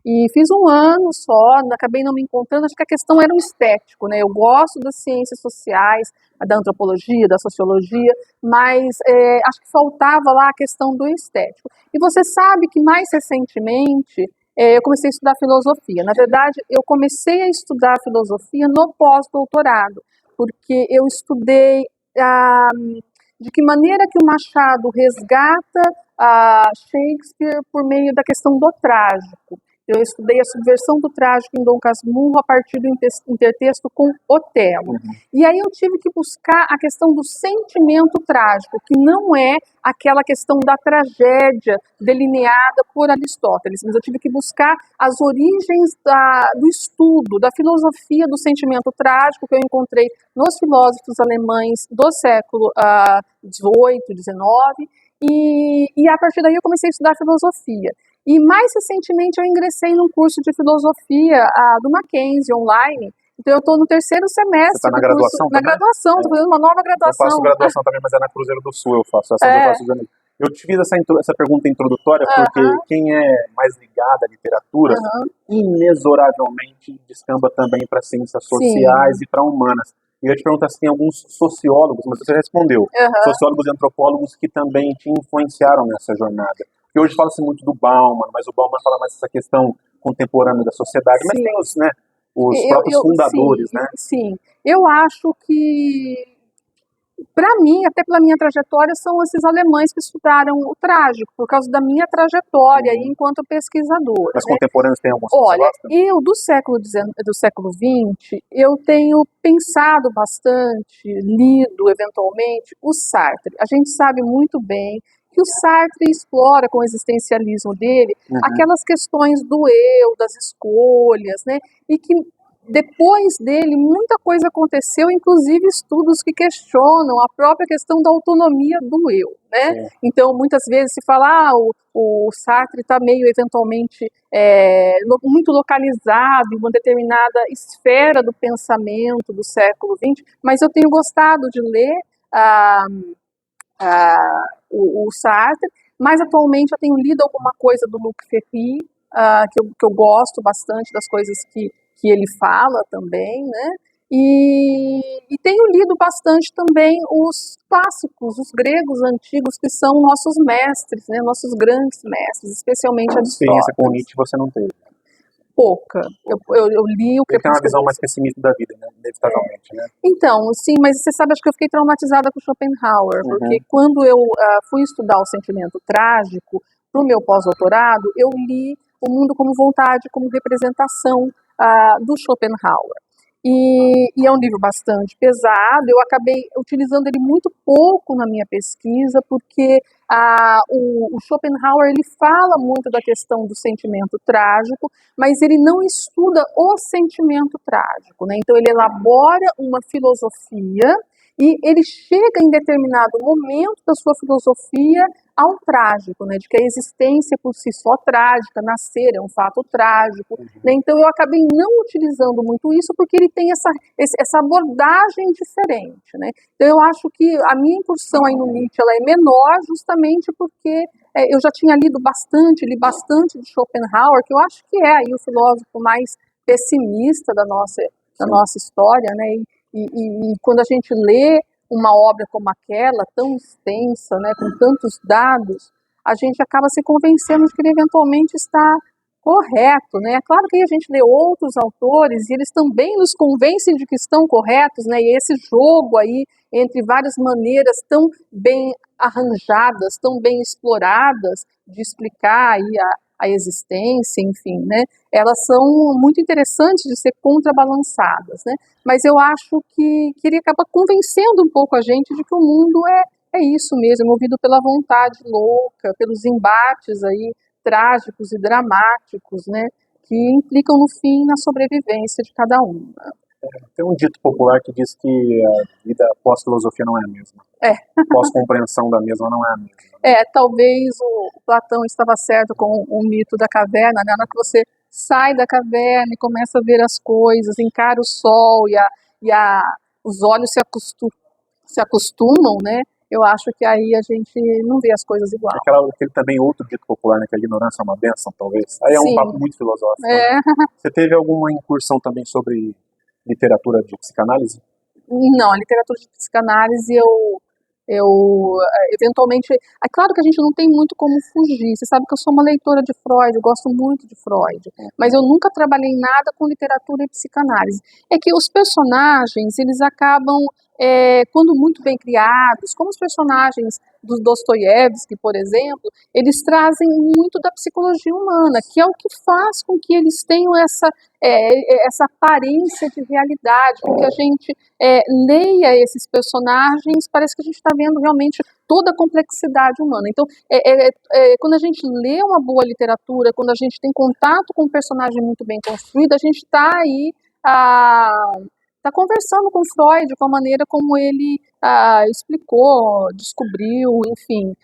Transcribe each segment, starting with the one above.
E fiz um ano só, acabei não me encontrando, acho que a questão era o estético, né? Eu gosto das ciências sociais, da antropologia, da sociologia, mas acho que faltava lá a questão do estético. E você sabe que mais recentemente eu comecei a estudar filosofia. Na verdade, eu comecei a estudar filosofia no pós-doutorado, porque eu estudei de que maneira que o Machado resgata Shakespeare por meio da questão do trágico. Eu estudei a subversão do trágico em Dom Casmurro a partir do intertexto com Otelo. E aí eu tive que buscar a questão do sentimento trágico, que não é aquela questão da tragédia delineada por Aristóteles, mas eu tive que buscar as origens do estudo, da filosofia do sentimento trágico que eu encontrei nos filósofos alemães do século XVIII, XIX, e a partir daí eu comecei a estudar filosofia. E mais recentemente eu ingressei num curso de filosofia do Mackenzie online. Então eu estou no terceiro semestre. Você está na graduação Na graduação, estou fazendo uma nova graduação. Eu faço graduação também, mas é na Cruzeiro do Sul eu faço. Eu te fiz essa pergunta introdutória porque quem é mais ligado à literatura inexoravelmente descamba também para ciências sociais e para humanas. E eu ia te perguntar se tem alguns sociólogos, mas você respondeu, sociólogos e antropólogos que também te influenciaram nessa jornada. Porque hoje fala-se muito do Bauman, mas o Bauman fala mais dessa questão contemporânea da sociedade, mas tem os próprios fundadores, né? Sim, eu acho que, para mim, até pela minha trajetória, são esses alemães que estudaram o trágico, por causa da minha trajetória aí enquanto pesquisadora. Mas contemporâneos tem alguns? Olha, eu do século XX, eu tenho pensado bastante, lido eventualmente o Sartre. A gente sabe muito bem que o Sartre explora com o existencialismo dele aquelas questões do eu, das escolhas, né? E que depois dele muita coisa aconteceu, inclusive estudos que questionam a própria questão da autonomia do eu, né? Então muitas vezes se fala o Sartre está meio eventualmente muito localizado em uma determinada esfera do pensamento do século XX, mas eu tenho gostado de ler o Sartre, mas atualmente eu tenho lido alguma coisa do Luc Ferry, que eu gosto bastante das coisas que ele fala também, né? E tenho lido bastante também os clássicos, os gregos antigos, que são nossos mestres, né? Nossos grandes mestres, especialmente Aristóteles. Experiência com Nietzsche você não teve? Pouca. Eu li o Ele tem uma visão mais pessimista da vida, né? Inevitavelmente, né? Então, sim, mas você sabe, acho que eu fiquei traumatizada com Schopenhauer, porque quando eu fui estudar o sentimento trágico para o meu pós-doutorado, eu li O Mundo como Vontade, como representação do Schopenhauer. E é um livro bastante pesado, eu acabei utilizando ele muito pouco na minha pesquisa, porque o Schopenhauer ele fala muito da questão do sentimento trágico, mas ele não estuda o sentimento trágico, né? Então ele elabora uma filosofia e ele chega em determinado momento da sua filosofia ao trágico, né, de que a existência por si só trágica, nascer é um fato trágico, né, então eu acabei não utilizando muito isso porque ele tem essa abordagem diferente, né, então eu acho que a minha incursão aí no Nietzsche ela é menor justamente porque eu já tinha li bastante de Schopenhauer, que eu acho que é aí o filósofo mais pessimista da nossa história, né, e quando a gente lê uma obra como aquela, tão extensa, né, com tantos dados, a gente acaba se convencendo de que ele eventualmente está correto, né? É claro que a gente lê outros autores e eles também nos convencem de que estão corretos, né? E esse jogo aí entre várias maneiras tão bem arranjadas, tão bem exploradas de explicar aí a existência, enfim, né? Elas são muito interessantes de ser contrabalançadas, né? Mas eu acho que ele acaba convencendo um pouco a gente de que o mundo é isso mesmo, movido pela vontade louca, pelos embates aí trágicos e dramáticos, né? Que implicam no fim na sobrevivência de cada um. Tem um dito popular que diz que a vida pós-filosofia não é a mesma. Pós-compreensão da mesma não é a mesma. Talvez o Platão estava certo com o mito da caverna, né? Na hora que você sai da caverna e começa a ver as coisas, encara o sol os olhos se acostumam, né? eu acho que aí a gente não vê as coisas igual. Aquele também outro dito popular, né, que a ignorância é uma bênção, talvez. Aí é um papo muito filosófico. É. Né? Você teve alguma incursão também sobre literatura de psicanálise? Não, a literatura de psicanálise eu eventualmente... É claro que a gente não tem muito como fugir. Você sabe que eu sou uma leitora de Freud, eu gosto muito de Freud, mas eu nunca trabalhei nada com literatura e psicanálise. É que os personagens, eles acabam, quando muito bem criados, como os personagens do Dostoiévski, por exemplo, eles trazem muito da psicologia humana, que é o que faz com que eles tenham essa aparência de realidade, com que a gente leia esses personagens, parece que a gente está vendo realmente toda a complexidade humana. Então, quando a gente lê uma boa literatura, quando a gente tem contato com um personagem muito bem construído, a gente está aí está conversando com Freud, com a maneira como ele explicou, descobriu, enfim,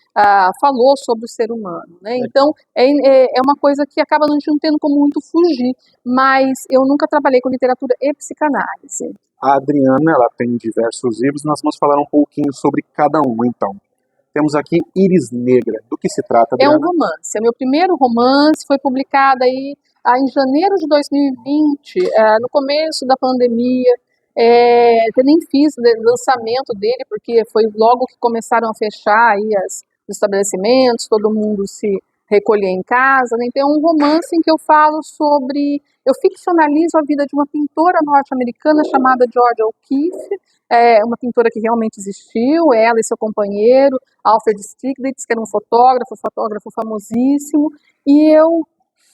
falou sobre o ser humano, né? Então, é uma coisa que acaba a gente não tendo como muito fugir, mas eu nunca trabalhei com literatura e psicanálise. A Adriana, ela tem diversos livros, nós vamos falar um pouquinho sobre cada um, então. Temos aqui Íris Negra. Do que se trata, Adriana? É um romance. É meu primeiro romance, foi publicado aí em janeiro de 2020, no começo da pandemia. Eu nem fiz lançamento dele, porque foi logo que começaram a fechar aí os estabelecimentos, todo mundo se recolher em casa, né? Então é um romance em que eu falo sobre... Eu ficcionalizo a vida de uma pintora norte-americana chamada Georgia O'Keeffe, uma pintora que realmente existiu, ela e seu companheiro, Alfred Stieglitz, que era um fotógrafo famosíssimo, e eu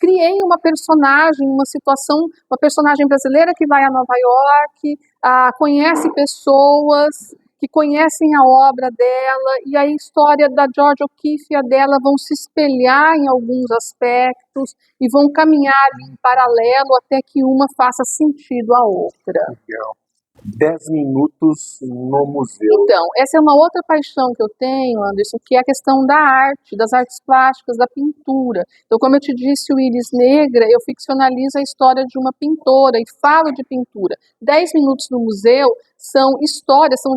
criei uma personagem, uma personagem brasileira que vai a Nova York, conhece pessoas que conhecem a obra dela, e a história da Georgia O'Keeffe e a dela vão se espelhar em alguns aspectos e vão caminhar em paralelo até que uma faça sentido à outra. Legal. 10 minutos no museu. Então, essa é uma outra paixão que eu tenho, Anderson, que é a questão da arte, das artes plásticas, da pintura. Então, como eu te disse, o Íris Negra, eu ficcionalizo a história de uma pintora e falo de pintura. 10 minutos no museu são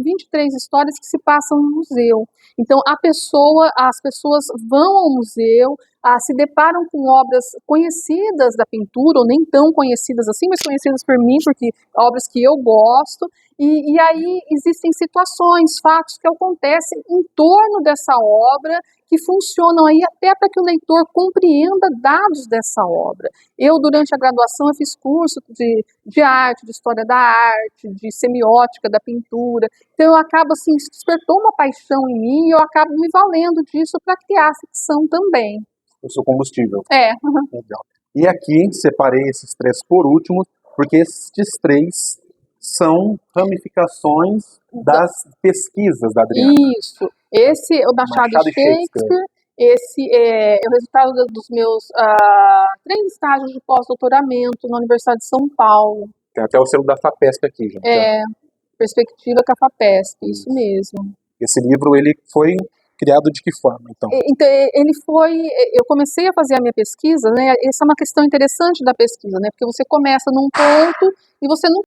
23 histórias que se passam no museu. Então, as pessoas vão ao museu, se deparam com obras conhecidas da pintura, ou nem tão conhecidas assim, mas conhecidas por mim, porque obras que eu gosto, e aí existem situações, fatos que acontecem em torno dessa obra, que funcionam aí até para que o leitor compreenda dados dessa obra. Eu, durante a graduação, eu fiz curso de arte, de história da arte, de semiótica da pintura, então eu acabo assim, despertou uma paixão em mim, e eu acabo me valendo disso para criar ficção também. O seu combustível. Legal. E aqui, separei esses 3 por último, porque estes 3 são ramificações das pesquisas da Adriana. Isso. Esse é o Machado Shakespeare. Esse é o resultado dos meus 3 estágios de pós-doutoramento na Universidade de São Paulo. Tem até o selo da FAPESP aqui, gente. Perspectiva com a FAPESP, isso mesmo. Esse livro, ele foi criado de que forma, então? Então, eu comecei a fazer a minha pesquisa, né, essa é uma questão interessante da pesquisa, né, porque você começa num ponto e você não